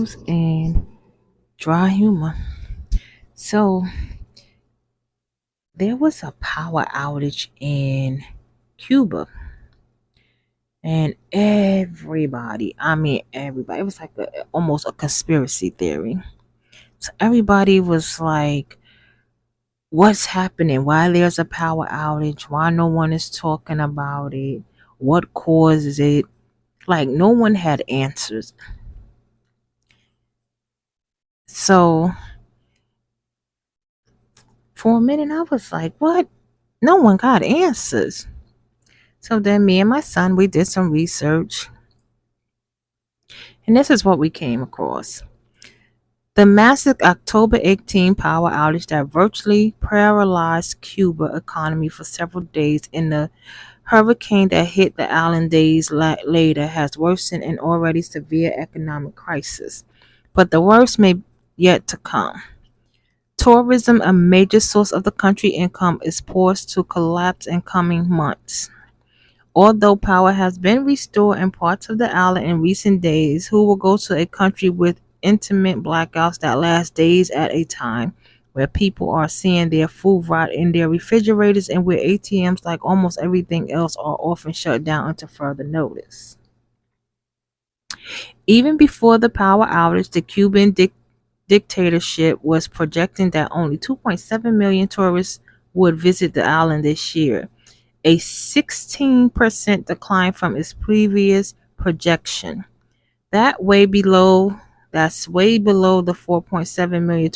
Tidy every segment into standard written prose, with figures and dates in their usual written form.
news and dry humor. So, there was a power outage in Cuba, and everybody, it was like almost a conspiracy theory. So, everybody was like, what's happening? Why there's a power outage? Why no one is talking about it? What causes it? Like, no one had answers. So, for a minute, I was like, what? No one got answers. So then me and my son, we did some research, and this is what we came across. The massive October 18 power outage that virtually paralyzed Cuba economy for several days in the hurricane that hit the island days later has worsened an already severe economic crisis. But the worst may yet to come. Tourism, a major source of the country's income, is poised to collapse in coming months. Although power has been restored in parts of the island in recent days, who will go to a country with intermittent blackouts that last days at a time, where people are seeing their food rot in their refrigerators and where ATMs, like almost everything else, are often shut down until further notice? Even before the power outage, the Cuban dictatorship was projecting that only 2.7 million tourists would visit the island this year, a 16% decline from its previous projection. That way below that's way below the 4.7 million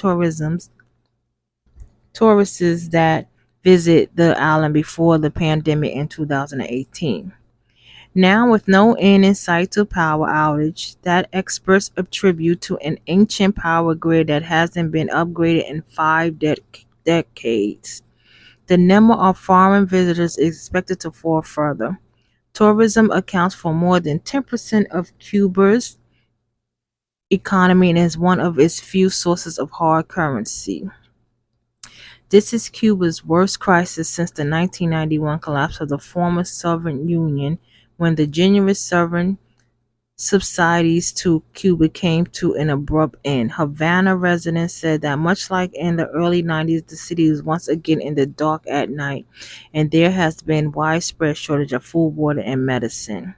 tourists that visit the island before the pandemic in 2018. Now, with no end in sight to power outage, that experts attribute to an ancient power grid that hasn't been upgraded in decades. The number of foreign visitors is expected to fall further. Tourism accounts for more than 10% of Cuba's economy and is one of its few sources of hard currency. This is Cuba's worst crisis since the 1991 collapse of the former Soviet Union, when the generous sovereign subsidies to Cuba came to an abrupt end. Havana residents said that much like in the early 90s, the city is once again in the dark at night, and there has been widespread shortage of food, water, and medicine.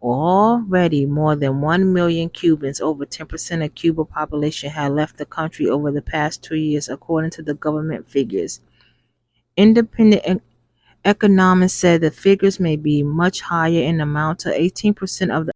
Already, more than 1 million Cubans, over 10% of Cuba's population, had left the country over the past 2 years, according to the government figures. Independent economists said the figures may be much higher and amount to 18% of the